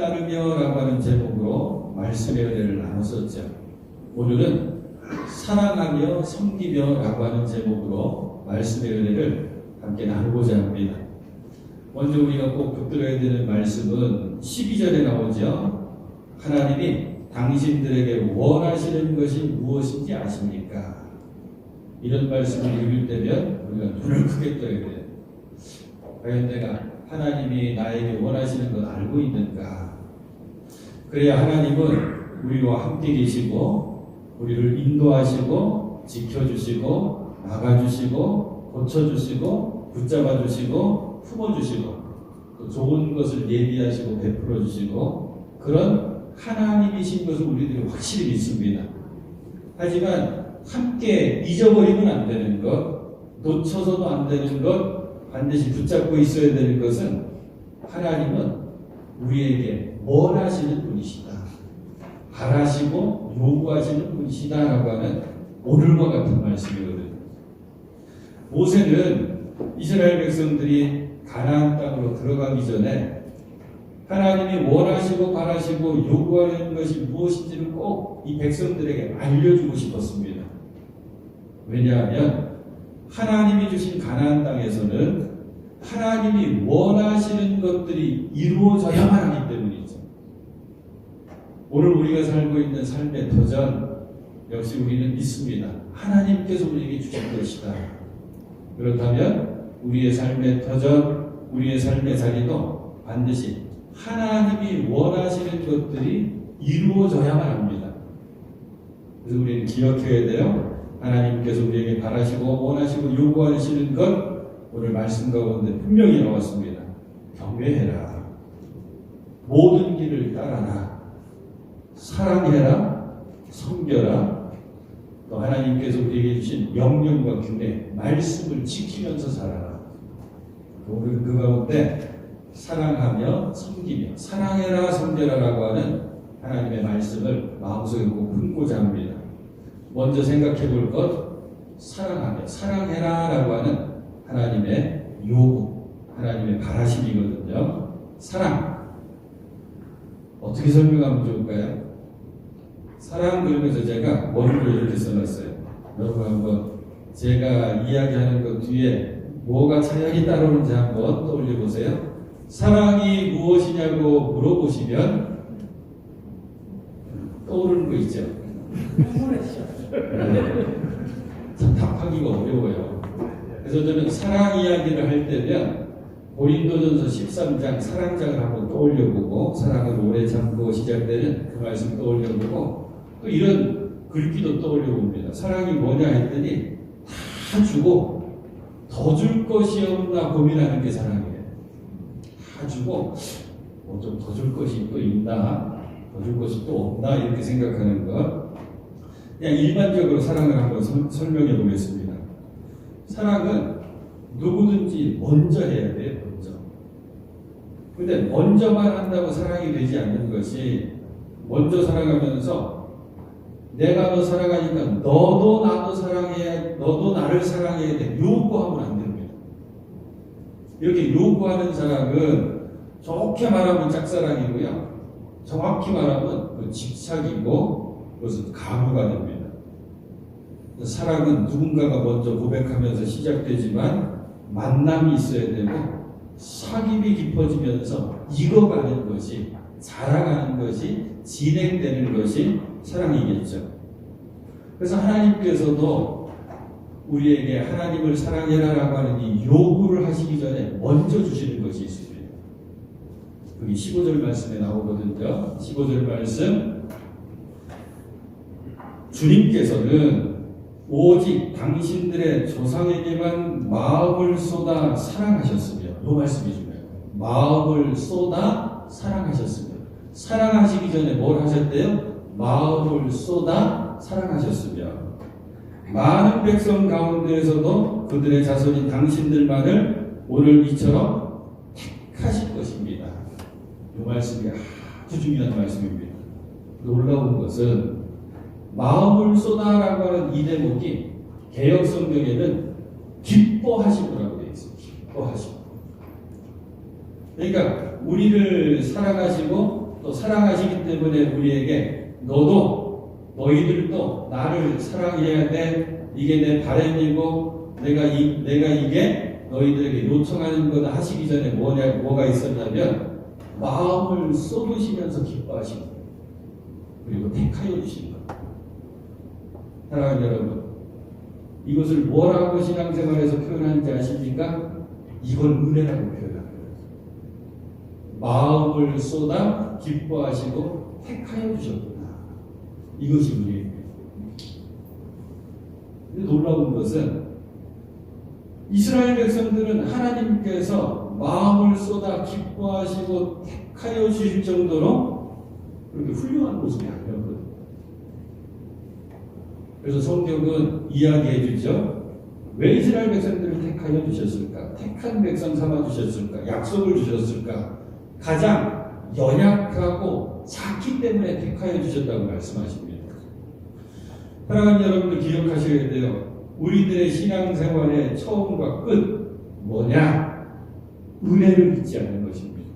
나누며 라고 하는 제목으로 말씀의 은혜를 나눴었죠. 오늘은 사랑하며 섬기며 라고 하는 제목으로 말씀의 은혜를 함께 나누고자 합니다. 먼저 우리가 꼭 붙들어야 되는 말씀은 12절에 나오죠. 하나님이 당신들에게 원하시는 것이 무엇인지 아십니까? 이런 말씀을 읽을 때면 우리가 눈을 크게 떠야 돼요. 과연 내가 하나님이 나에게 원하시는 것 알고 있는가? 그래야 하나님은 우리와 함께 계시고 우리를 인도하시고 지켜주시고 막아주시고 고쳐주시고 붙잡아주시고 품어주시고 또 좋은 것을 예비하시고 베풀어주시고 그런 하나님이신 것을 우리들이 확실히 믿습니다. 하지만 함께 잊어버리면 안 되는 것, 놓쳐서도 안 되는 것, 반드시 붙잡고 있어야 되는 것은 하나님은 우리에게 원하시는 분이시다. 바라시고 요구하시는 분이시다 라고 하는 오늘과 같은 말씀이거든요. 모세는 이스라엘 백성들이 가나안 땅으로 들어가기 전에 하나님이 원하시고 바라시고 요구하는 것이 무엇인지를 꼭 이 백성들에게 알려주고 싶었습니다. 왜냐하면 하나님이 주신 가나안 땅에서는 하나님이 원하시는 것들이 이루어져야만 하기 때문이죠. 오늘 우리가 살고 있는 삶의 터전 역시 우리는 믿습니다. 하나님께서 우리에게 주신 것이다. 그렇다면 우리의 삶의 터전, 우리의 삶의 자리도 반드시 하나님이 원하시는 것들이 이루어져야만 합니다. 그래서 우리는 기억해야 돼요. 하나님께서 우리에게 바라시고 원하시고 요구하시는 것 오늘 말씀 가운데 분명히 나왔습니다. 경외해라. 모든 길을 따라라. 사랑해라. 섬겨라. 또 하나님께서 우리에게 주신 명령과 규례, 말씀을 지키면서 살아라. 오늘 그 가운데 사랑하며 섬기며 사랑해라 섬겨라라고 하는 하나님의 말씀을 마음속에 꼭 품고자 합니다. 먼저 생각해 볼 것, 사랑하며 사랑해라 라고 하는 하나님의 요구, 하나님의 바라심이거든요. 사랑 어떻게 설명하면 좋을까요? 사랑 그러면서 제가 원으로 이렇게 써놨어요. 여러분 한번 제가 이야기하는 것 뒤에 뭐가 차양이 따르는지 한번 떠올려 보세요. 사랑이 무엇이냐고 물어보시면 떠오르는 거 있죠? 참 답하기가 어려워요. 그래서 저는 사랑 이야기를 할 때면 고린도전서 13장 사랑장을 한번 떠올려보고 사랑은 오래 참고 시작되는 그 말씀 떠올려보고 또 이런 글귀도 떠올려봅니다. 사랑이 뭐냐 했더니 다 주고 더 줄 것이 없나 고민하는 게 사랑이에요. 다 주고 좀 더 줄 것이 또 있나 더 줄 것이 또 없나 이렇게 생각하는 것. 그냥 일반적으로 사랑을 한번 설명해 보겠습니다. 사랑은 누구든지 먼저 해야 돼요. 먼저. 근데 먼저만 한다고 사랑이 되지 않는 것이 먼저 사랑하면서 내가 너 사랑하니까 너도 나도 사랑해야 너도 나를 사랑해야 돼. 요구하면 안 됩니다. 이렇게 요구하는 사랑은 좋게 말하면 짝사랑이고요. 정확히 말하면 그 집착이고 그것은 강요가 됩니다. 사랑은 누군가가 먼저 고백하면서 시작되지만 만남이 있어야 되고 사귐이 깊어지면서 익어가는 것이 자라가는 것이 진행되는 것이 사랑이겠죠. 그래서 하나님께서도 우리에게 하나님을 사랑해라라고 하는 이 요구를 하시기 전에 먼저 주시는 것이 있습니다. 여기 15절 말씀에 나오거든요. 15절 말씀 주님께서는 오직 당신들의 조상에게만 마음을 쏟아 사랑하셨으며 이 말씀이 중요해요. 마음을 쏟아 사랑하셨으며 사랑하시기 전에 뭘 하셨대요? 마음을 쏟아 사랑하셨으며 많은 백성 가운데에서도 그들의 자손인 당신들만을 오늘 이처럼 택하실 것입니다. 이 말씀이 아주 중요한 말씀입니다. 놀라운 것은 마음을 쏟아라고 하는 이 대목이 개역 성경에는 기뻐하시고라고 되어 있습니다. 기뻐하시고. 그러니까 우리를 사랑하시고 또 사랑하시기 때문에 우리에게 너희들도 나를 사랑해야 돼. 이게 내 바람이고 내가 이게 너희들에게 요청하는 거다 하시기 전에 뭐가 있었냐면 마음을 쏟으시면서 기뻐하시고 그리고 택하여 주신 것. 사랑하는 여러분, 이것을 뭐라고 신앙생활에서 표현하는지 아십니까? 이걸 은혜라고 표현합니다. 마음을 쏟아 기뻐하시고 택하여 주셨구나. 이것이 은혜입니다. 놀라운 것은 이스라엘 백성들은 하나님께서 마음을 쏟아 기뻐하시고 택하여 주실 정도로 그렇게 훌륭한 모습이 아니었거든요. 그래서 성경은 이야기해 주죠. 왜 이스라엘 백성들을 택하여 주셨을까? 택한 백성 삼아 주셨을까? 약속을 주셨을까? 가장 연약하고 작기 때문에 택하여 주셨다고 말씀하십니다. 사랑하는 여러분들 기억하셔야 돼요. 우리들의 신앙생활의 처음과 끝 뭐냐? 은혜를 믿지 않는 것입니다.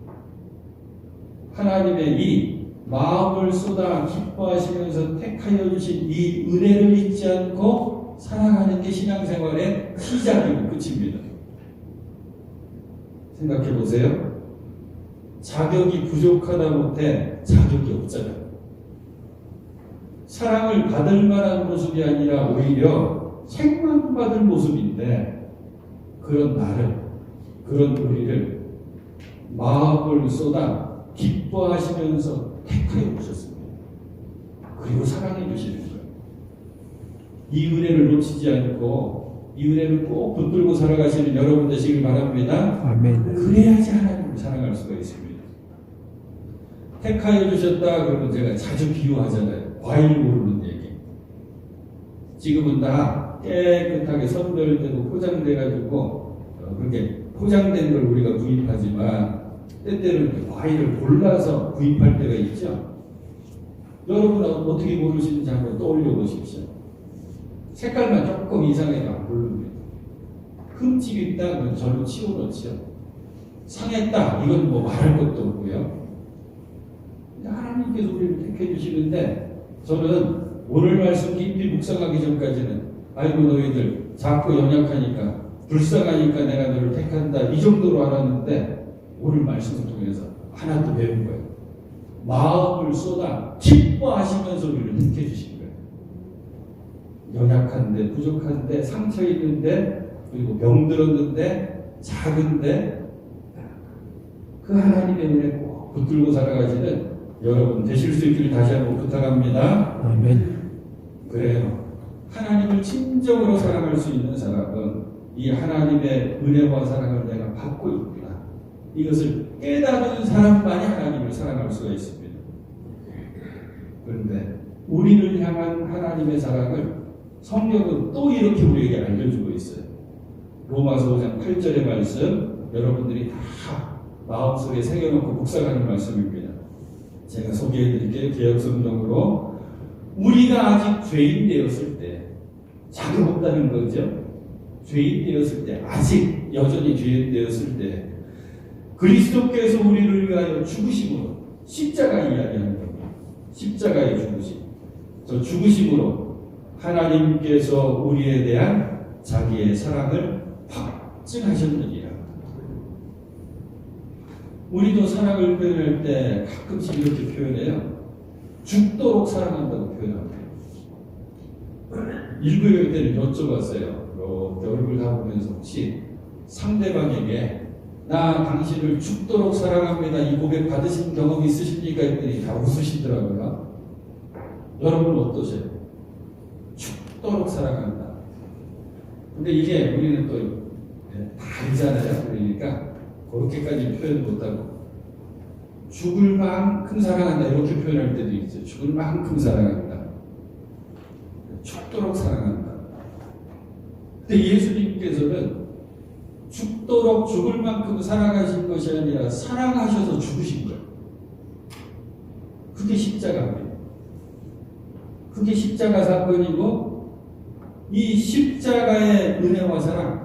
하나님의 이 마음을 쏟아 기뻐하시면서 택하여 주신 이 은혜를 잊지 않고 살아가는 게 신앙생활의 시작이고 끝입니다. 생각해 보세요. 자격이 부족하다 못해 자격이 없잖아요. 사랑을 받을 만한 모습이 아니라 오히려 책망받을 모습인데 그런 나를, 그런 우리를 마음을 쏟아 기뻐하시면서 택하여 주셨습니다. 그리고 사랑해 주시는 거예요. 이 은혜를 놓치지 않고 이 은혜를 꼭 붙들고 살아가시는 여러분 되시길 바랍니다. 아멘. 그래야지 하나님을 사랑할 수가 있습니다. 택하여 주셨다 그러면 제가 자주 비유하잖아요. 과일 고르는 얘기. 지금은 다 깨끗하게 선별되고 포장돼가지고 그렇게 포장된 걸 우리가 구입하지만 때때로는 과일을 골라서 구입할 때가 있죠. 여러분은 어떻게 고르시는지 한번 떠올려 보십시오. 색깔만 조금 이상해도 안 고릅니다. 흠집 있다 그러면 절로 치워놓죠. 상했다 이건 뭐 말할 것도 없고요. 하나님께서 우리를 택해 주시는데 저는 오늘 말씀 깊이 묵상하기 전까지는 아이고 너희들 작고 연약하니까 불쌍하니까 내가 너를 택한다 이 정도로 알았는데 오늘 말씀을 통해서 하나 또 배운 거예요. 마음을 쏟아 기뻐하시면서 우리를 택해 주신 거예요. 연약한데 부족한데 상처 있는데 그리고 병들었는데 작은데 그 하나님의 은혜 꼭 붙들고 살아가시는 여러분 되실 수 있기를 다시 한번 부탁합니다. 아멘. 그래요. 하나님을 진정으로 사랑할 수 있는 사람은 이 하나님의 은혜와 사랑을 내가 받고 있구나. 이것을 깨달은 사람만이 하나님을 사랑할 수가 있습니다. 그런데 우리를 향한 하나님의 사랑을 성경은 또 이렇게 우리에게 알려주고 있어요. 로마서 5장 8절의 말씀 여러분들이 다 마음속에 새겨놓고 묵상하는 말씀입니다. 제가 소개해드릴게요. 개역성경으로 우리가 아직 죄인 되었을 때 자격 없다는 거죠. 죄인 되었을 때 아직 여전히 죄인 되었을 때 그리스도께서 우리를 위하여 죽으심으로 십자가 이야기하는 겁니다. 십자가의 죽으심. 저 죽으심으로 하나님께서 우리에 대한 자기의 사랑을 확증하셨느니라. 우리도 사랑을 표현할 때 가끔씩 이렇게 표현해요. 죽도록 사랑한다고 표현합니다. 일부일 때는 여쭤봤어요. 이렇게 얼굴 다 보면서 혹시 상대방에게 나 당신을 죽도록 사랑합니다. 이 고백 받으신 경험 있으십니까? 했더니 다 웃으시더라고요. 여러분 어떠세요? 죽도록 사랑한다. 근데 이게 우리는 또 다르잖아요. 그러니까 그렇게까지 표현 못하고 죽을 만큼 사랑한다 이렇게 표현할 때도 있어요. 죽을 만큼 사랑한다. 죽도록 사랑한다. 근데 예수님께서는 죽도록 죽을 만큼 사랑하신 것이 아니라 사랑하셔서 죽으신 거예요. 그게 십자가입니다. 그게 십자가 사건이고 이 십자가의 은혜와 사랑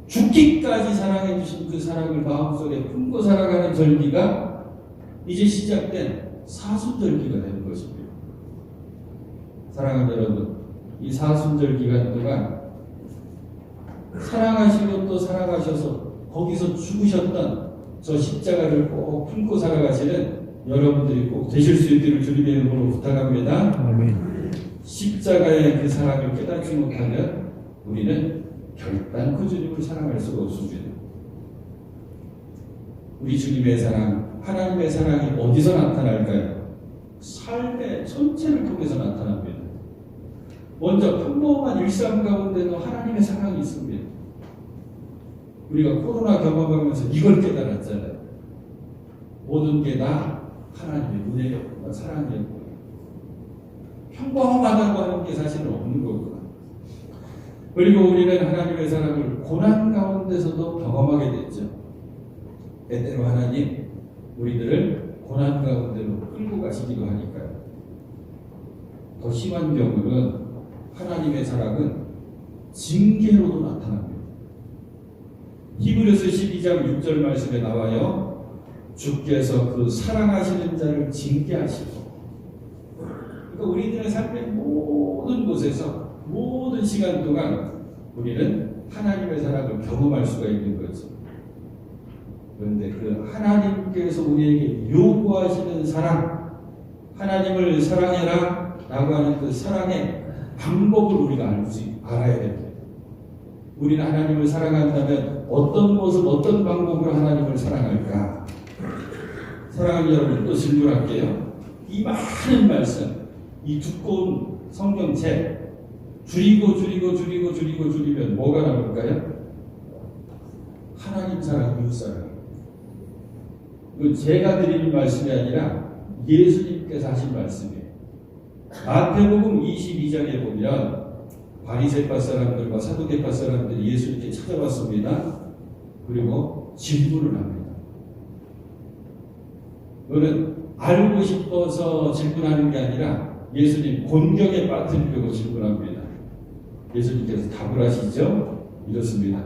죽기까지 사랑해 주신 그 사랑을 마음속에 품고 살아가는 절기가 이제 시작된 사순절기가 되는 것입니다. 사랑하는 여러분, 이 사순절 기간 동안 사랑하시고 또 사랑하셔서 거기서 죽으셨던 저 십자가를 꼭 품고 살아가시는 여러분들이 꼭 되실 수 있기를 주님의 이름으로 부탁합니다. 아멘. 십자가의 그 사랑을 깨닫지 못하면 우리는 결단코 주님을 사랑할 수가 없습니다. 우리 주님의 사랑, 하나님의 사랑이 어디서 나타날까요? 삶의 전체를 통해서 나타납니다. 먼저 평범한 일상 가운데도 하나님의 사랑이 있습니다. 우리가 코로나 경험하면서 이걸 깨달았잖아요. 모든 게 다 하나님의 은혜였구나, 사랑이었구나. 평범하다고 하는 게 사실은 없는 거구나. 그리고 우리는 하나님의 사랑을 고난 가운데서도 경험하게 됐죠. 때때로 하나님 우리들을 고난 가운데로 끌고 가시기도 하니까요. 더 심한 경우는 하나님의 사랑은 징계로도 나타납니다. 히브리서 12장 6절 말씀에 나와요. 주께서 그 사랑하시는 자를 징계하시고. 그러니까 우리들의 삶의 모든 곳에서 모든 시간 동안 우리는 하나님의 사랑을 경험할 수가 있는 거죠. 그런데 그 하나님께서 우리에게 요구하시는 사랑, 하나님을 사랑해라 라고 하는 그 사랑의 방법을 우리가 알아야 됩니다. 우리는 하나님을 사랑한다면 어떤 모습, 어떤 방법으로 하나님을 사랑할까? 사랑하는 여러분, 또 질문할게요. 이 많은 말씀, 이 두꺼운 성경책 줄이면 뭐가 나올까요? 하나님 사랑, 이웃 사랑. 이건 제가 드리는 말씀이 아니라 예수님께서 하신 말씀이에요. 마태복음 22장에 보면 바리새파 사람들과 사두개파 사람들이 예수님께 찾아왔습니다. 그리고 질문을 합니다. 이거는 알고 싶어서 질문하는 게 아니라 예수님 곤경에 빠뜨리려고 질문합니다. 예수님께서 답을 하시죠. 이렇습니다.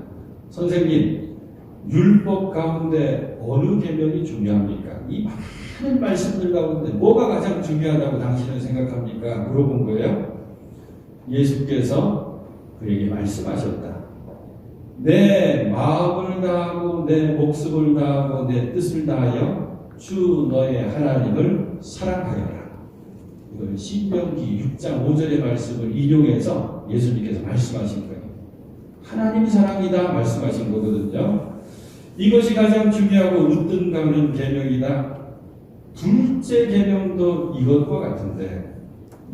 선생님, 율법 가운데 어느 계명이 중요합니까? 이 많은 말씀들 가운데 뭐가 가장 중요하다고 당신은 생각합니까? 물어본 거예요. 예수께서 그에게 말씀하셨다. 내 마음을 다하고 내 목숨을 다하고 내 뜻을 다하여 주 너의 하나님을 사랑하여라. 이거는 신명기 6장 5절의 말씀을 인용해서 예수님께서 말씀하신 거예요. 하나님 사랑이다 말씀하신 거거든요. 이것이 가장 중요하고 으뜸가는 계명이다. 둘째 계명도 이것과 같은데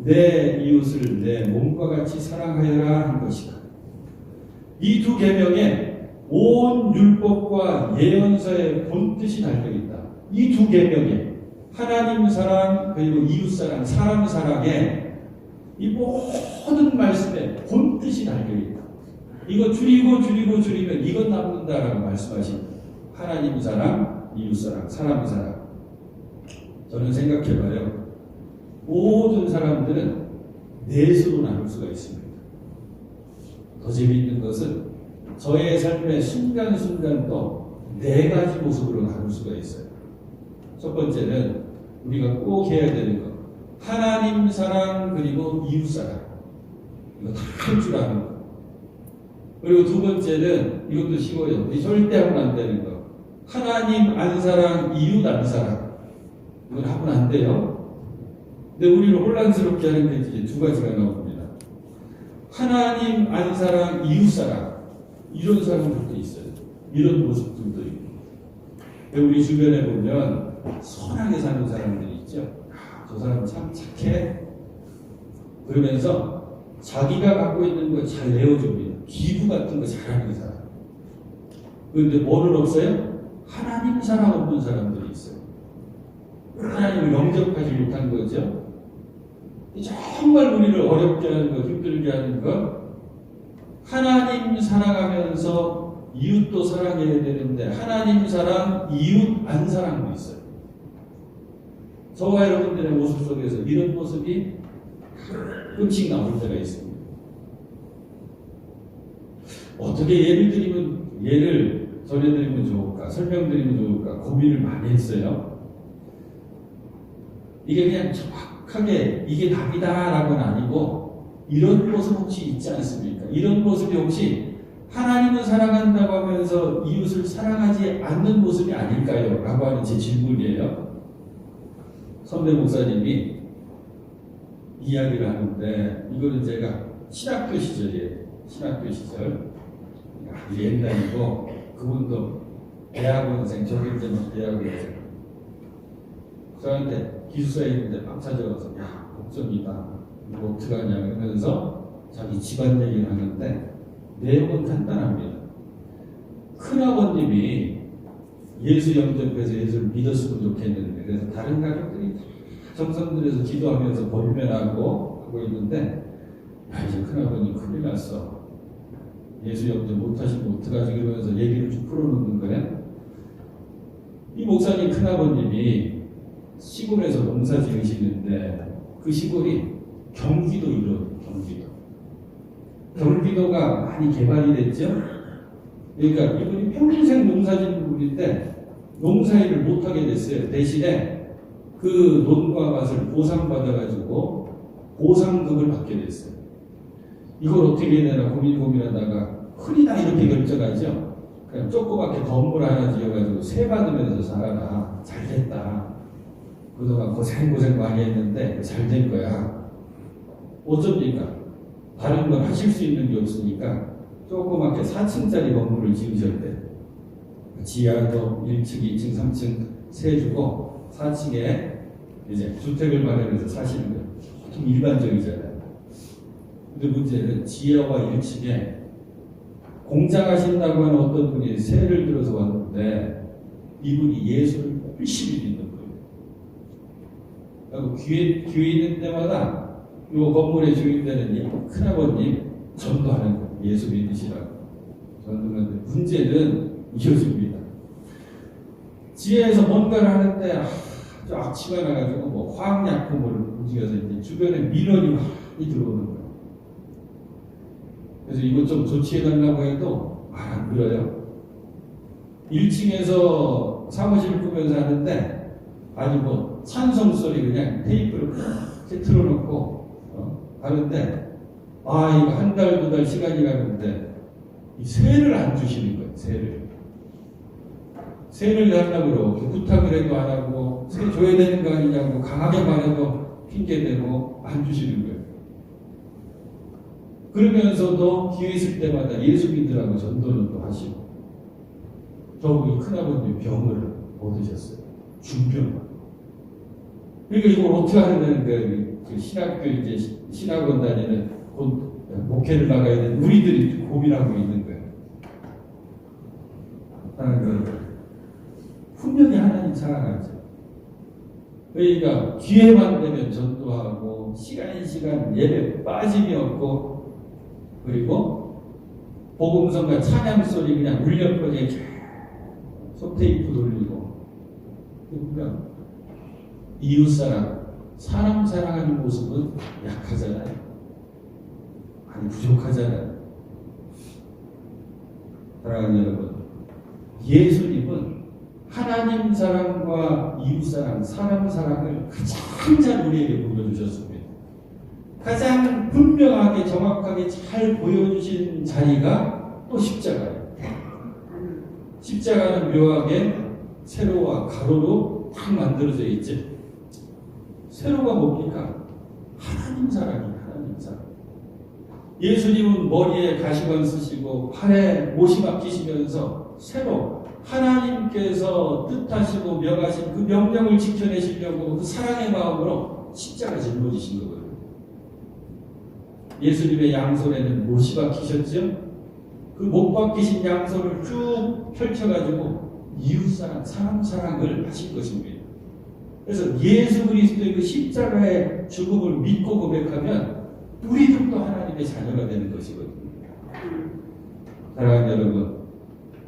내 이웃을 내 몸과 같이 사랑하여라 한 것이다. 이 두 계명에 온 율법과 예언서의 본뜻이 달려있다. 이 두 계명에 하나님 사랑 그리고 이웃 사랑, 사람 사랑에 이 모든 말씀에 본뜻이 달려있다. 이거 줄이면 이것 남는다라고 말씀하신 하나님 사랑, 이웃 사랑, 사람 사랑. 저는 생각해봐요. 모든 사람들은 넷으로 나눌 수가 있습니다. 더 재미있는 것은 저의 삶의 순간순간도 네 가지 모습으로 나눌 수가 있어요. 첫 번째는 우리가 꼭 해야 되는 것. 하나님 사랑 그리고 이웃 사랑. 이거 다 할 줄 아는 거. 그리고 두 번째는 이것도 쉬워요. 우리 절대 하면 안 되는 거. 하나님 안 사랑, 이웃 안 사랑. 이건 하면 안 돼요. 근데 우리를 혼란스럽게 하는 게 이제 두 가지가 나옵니다. 하나님 안 사랑, 이웃 사랑. 이런 사람들도 있어요. 이런 모습들도 있고. 우리 주변에 보면 선하게 사는 사람들이 있죠. 저 사람 참 착해. 그러면서 자기가 갖고 있는 거 잘 내어줍니다. 기부 같은 거 잘하는 사람. 그런데 뭐는 없어요? 하나님 사랑 없는 사람들이 있어요. 하나님을 영접하지 못한 거죠. 정말 우리를 어렵게 하는 거, 힘들게 하는 거. 하나님 사랑하면서 이웃도 사랑해야 되는데 하나님 사랑, 이웃 안 사랑도 있어요. 저와 여러분들의 모습 속에서 이런 모습이 가끔씩 나올 때가 있습니다. 어떻게 예를 전해드리면 좋을까, 설명드리면 좋을까 고민을 많이 했어요. 이게 그냥 정확하게 이게 답이다라고는 아니고 이런 모습 혹시 있지 않습니까? 이런 모습이 혹시 하나님을 사랑한다고 하면서 이웃을 사랑하지 않는 모습이 아닐까요? 라고 하는 제 질문이에요. 선배 목사님이 이야기를 하는데 이거는 제가 신학교 시절이에요. 신학교 시절. 아주 옛날이고 그분도 대학원생, 저기 이제 막 대학원생. 저한테 기숙사에 있는데 막 찾아와서 야, 걱정이다. 이거 어떡하냐 이러면서 자기 집안 얘기를 하는데 내용은 간단합니다. 큰아버님이 예수 영접해서 예수를 믿었으면 좋겠는데 그래서 다른 가족들이 정성 들여서 기도하면서 권면하고 하고 있는데 야, 이제 큰아버님 큰일 났어. 예수 영접 못하시면 어떡하지 그러면서 얘기를 쭉 풀어놓는 거예요. 이 목사님 큰아버님이 시골에서 농사 지으시는데 그 시골이 경기도이거든요. 경기도가 많이 개발이 됐죠. 그러니까 이분이 평생 농사 짓는 분인데 농사일을 못하게 됐어요. 대신에 그 논과 밭을 보상받아가지고 보상금을 받게 됐어요. 이걸 어떻게 해야 되나 고민하다가 흔히다 이렇게 결정하죠. 그냥 조그맣게 건물 하나 지어가지고 세 받으면서 살아라. 잘 됐다. 그동안 고생 많이 했는데 잘 된 거야. 어쩝니까? 다른 건 하실 수 있는 게 없으니까 조그맣게 4층짜리 건물을 지으셨대. 지하도 1층, 2층, 3층 세 주고 4층에 이제 주택을 마련해서 사시는 거예요. 보통 일반적이잖아요. 근데 문제는 지하와 1층에 공장 하신다고 하는 어떤 분이 세를 들어서 왔는데 이분이 예수를 열심히 믿는 거예요. 기회 있는 때마다 이 건물의 주인되는 이 큰아버님 전도하는 거예요. 예수 믿으시라고. 전도하는데 문제는 이어집니다. 지하에서 뭔가를 하는데 아주 악취가 나가지고 뭐 화학약품을 움직여서 이제 주변에 민원이 많이 들어오는 거예요. 그래서 이것 좀 조치해달라고 해도 안 들어요. 1층에서 사무실을 꾸면서 하는데 아주 뭐 찬송 소리 그냥 테이프를 이렇게 틀어놓고 하는데 이거 한 달, 2달 시간이 가는데 이 세를 안 주시는 거예요. 세를 하려고 그러고 부탁을 해도 안 하고 세 줘야 되는 거 아니냐고 강하게 말해도 핑계대고 안 주시는 거예요. 그러면서도 기회 있을 때마다 예수 믿으라고 전도는 또 하시고 저분이 큰아버님 병을 얻으셨어요. 중병. 그러니까 이걸 어떻게 하는 거예요? 그 신학교 이제 신학원 다니는 곧 목회를 나가야 되는 우리들이 고민하고 있는 거예요. 분명히 하나님 사랑하죠. 그러니까 기회만 되면 전도하고 시간 예배 빠짐이 없고 그리고 복음성과 찬양 소리 그냥 울려 퍼지게 손테이프 돌리고 그러면 이웃사랑 사람 사랑하는 모습은 약하잖아요. 아니 부족하잖아요. 사랑하는 여러분, 예수님은 하나님 사랑과 이웃 사랑, 사람 사랑을 가장 잘 우리에게 보여주셨습니다. 가장 분명하게 정확하게 잘 보여주신 자리가 또 십자가예요. 십자가는 묘하게 세로와 가로로 딱 만들어져 있지. 세로가 뭡니까? 하나님 사랑이에요. 하나님 사랑. 예수님은 머리에 가시관 쓰시고 팔에 못이 끼시면서 세로 하나님께서 뜻하시고 명하신 그 명령을 지켜내시려고 그 사랑의 마음으로 십자가 짊어지신 거거든요. 예수님의 양손에는 못이 박히셨죠? 그 못 박히신 양손을 쭉 펼쳐가지고 이웃사랑, 사람 사랑을 하신 것입니다. 그래서 예수 그리스도의 그 십자가의 죽음을 믿고 고백하면 우리들도 하나님의 자녀가 되는 것이거든요. 사랑하는 여러분,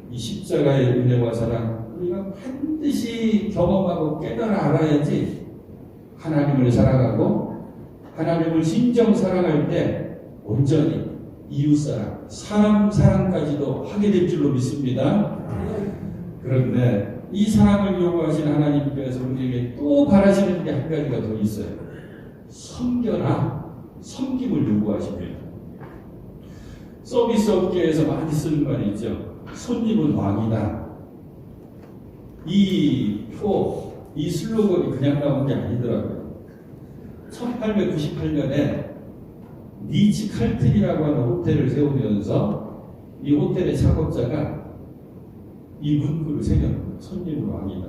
이 십자가의 은혜와 사랑 우리가 반드시 경험하고 깨달아 알아야지 하나님을 사랑하고 하나님을 진정 사랑할 때 온전히 이웃사랑, 사람 사랑까지도 하게 될 줄로 믿습니다. 그런데 이 사랑을 요구하신 하나님께서 우리에게 또 바라시는 게 한 가지가 더 있어요. 섬겨라. 섬김을 요구하십니다. 서비스 업계에서 많이 쓰는 말이 있죠. 손님은 왕이다. 이 슬로건이 그냥 나온 게 아니더라고요. 1898년에 니치 칼튼이라고 하는 호텔을 세우면서 이 호텔의 창업자가 이 문구를 새겨놓은 손님은 왕이다.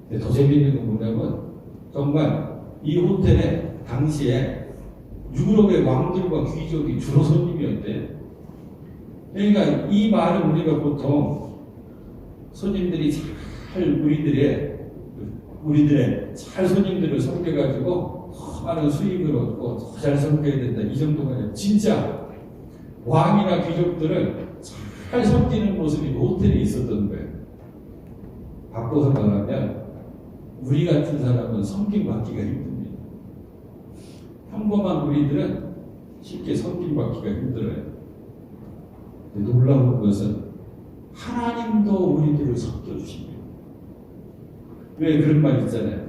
근데 더 재밌는 건 뭐냐면 정말 이 호텔에 당시에 유럽의 왕들과 귀족이 주로 손님이었대요. 그러니까 이 말은 우리가 보통 손님들이 잘 우리들의 잘 손님들을 섬겨가지고 더 많은 수익을 얻고 더 잘 섬겨야 된다 이 정도가 아니라 진짜 왕이나 귀족들을 잘 섬기는 모습이 호텔에 있었던 거예요. 바꿔서 말하면 우리 같은 사람은 섬김받기가 힘듭니다. 평범한 우리들은 쉽게 섬김받기가 힘들어요. 놀라운 것은 하나님도 우리들을 섬겨주십니다. 왜 그런 말 있잖아요.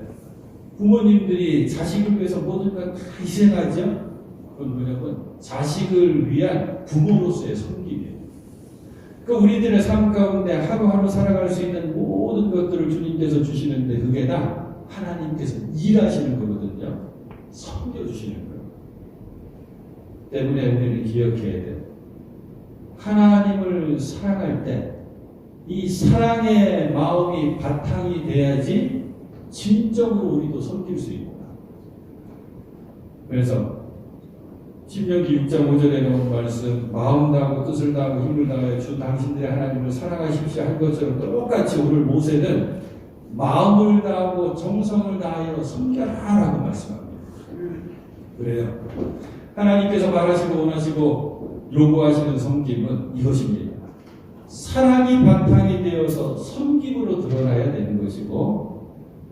부모님들이 자식을 위해서 모든 걸 다 희생하죠. 그건 뭐냐면 자식을 위한 부모로서의 섬김이에요. 그러니까 우리들의 삶 가운데 하루하루 살아갈 수 있는 모든 것들을 주님께서 주시는데 그게 다 하나님께서 일하시는 거거든요. 섬겨주시는 거예요. 때문에 우리는 기억해야 돼요. 하나님을 사랑할 때 이 사랑의 마음이 바탕이 돼야지 진정으로 우리도 섬길 수 있구나. 그래서 신명기 6장 5절에 나온 말씀 마음 다하고 뜻을 다하고 힘을 다하여 주 당신들의 하나님을 사랑하십시오 한 것처럼 똑같이 오늘 모세는 마음을 다하고 정성을 다하여 섬겨라 라고 말씀합니다. 그래요. 하나님께서 말하시고 원하시고 요구하시는 섬김은 이것입니다. 사랑이 바탕이 되어서 섬김으로 드러나야 되는 것이고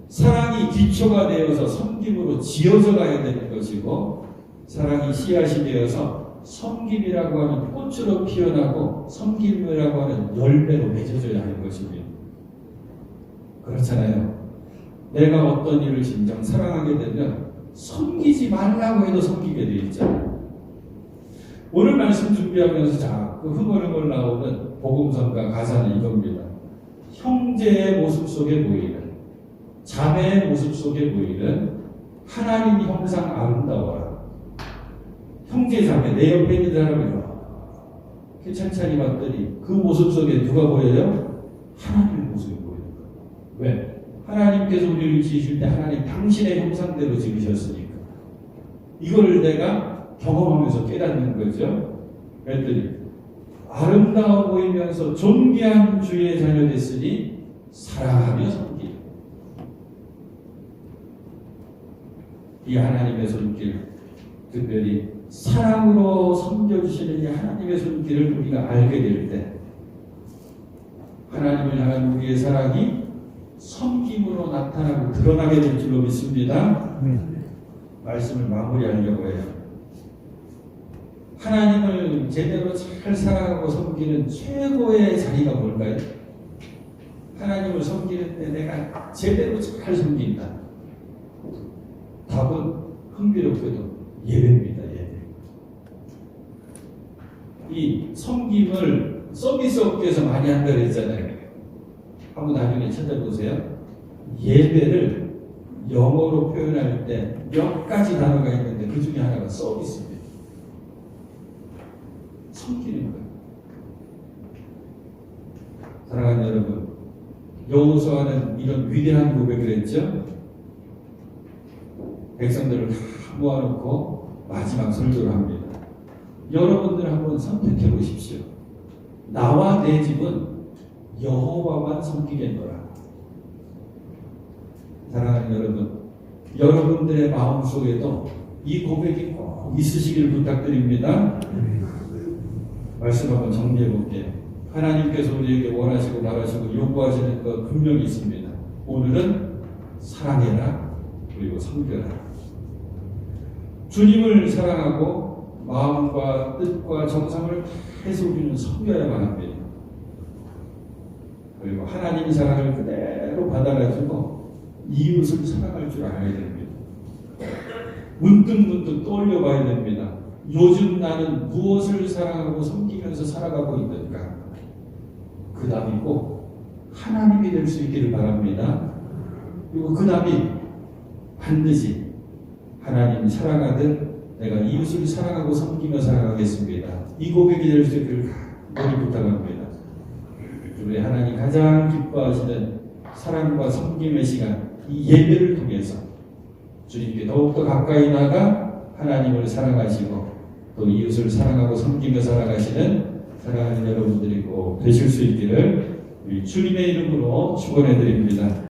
사랑이 기초가 되어서 섬김으로 지어져 가야 되는 것이고 사랑이 씨앗이 되어서 섬김이라고 하는 꽃으로 피어나고 섬김이라고 하는 열매로 맺어져야 하는 것입니다. 그렇잖아요. 내가 어떤 일을 진정 사랑하게 되면 섬기지 말라고 해도 섬기게 되어 있잖아요. 오늘 말씀 준비하면서 자꾸 흥얼흥얼 나오는 복음성과 가사는 이겁니다. 형제의 모습 속에 보이는 자매의 모습 속에 보이는 하나님 형상 아름다워라. 형제 자매 내 옆에 있는 사람이 이렇게 천천히 봤더니 그 모습 속에 누가 보여요? 하나님의 모습이 보이는 거예요. 왜? 하나님께서 우리를 지으실 때 하나님 당신의 형상대로 지으셨으니까 이걸 내가 경험하면서 깨닫는 거죠. 그랬더니 아름다워 보이면서 존귀한 주의 자녀 됐으니 사랑하며 섬기. 이 하나님의 손길, 특별히 사랑으로 섬겨주시는 이 하나님의 손길을 우리가 알게 될 때 하나님을 향한 우리의 사랑이 섬김으로 나타나고 드러나게 될 줄로 믿습니다. 말씀을 마무리하려고 해요. 하나님을 제대로 잘 사랑하고 섬기는 최고의 자리가 뭘까요? 하나님을 섬기는 때 내가 제대로 잘 섬긴다. 답은 흥미롭게도 예배입니다. 예배. 이 섬김을 서비스 업계에서 많이 한다고 했잖아요. 한번 나중에 찾아보세요. 예배를 영어로 표현할 때 몇 가지 단어가 있는데 그 중에 하나가 서비스입니다. 섬기는 거예요. 사랑하는 여러분, 여호수아는 이런 위대한 고백을 했죠. 백성들을 다 모아놓고 마지막 설교를 합니다. 여러분들 한번 선택해 보십시오. 나와 내 집은 여호와만 섬기겠노라. 사랑하는 여러분, 여러분들의 마음속에도 이 고백이 꼭 있으시기를 부탁드립니다. 말씀 한번 정리해 볼게요. 하나님께서 우리에게 원하시고 바라시고 요구하시는 것 분명히 있습니다. 오늘은 사랑해라 그리고 섬겨라. 주님을 사랑하고 마음과 뜻과 정성을 다해서 우리는 섬겨야만 합니다. 그리고 하나님 사랑을 그대로 받아가지고 이웃을 사랑할 줄 알아야 됩니다. 문득문득 떠올려 봐야 됩니다. 요즘 나는 무엇을 사랑하고 섬기면서 살아가고 있는가? 그 답이 꼭 하나님이 될 수 있기를 바랍니다. 그리고 그 답이 반드시 하나님 사랑하듯 내가 이웃을 사랑하고 섬기며 살아가겠습니다. 이 고백이 될 수 있기를 간절히 부탁합니다. 우리 하나님 가장 기뻐하시는 사랑과 섬김의 시간, 이 예배를 통해서 주님께 더욱더 가까이 나가 하나님을 사랑하시고 또 이웃을 사랑하고 섬기며 살아가시는 사랑하는 여러분들이 꼭 되실 수 있기를 우리 주님의 이름으로 축원해 드립니다.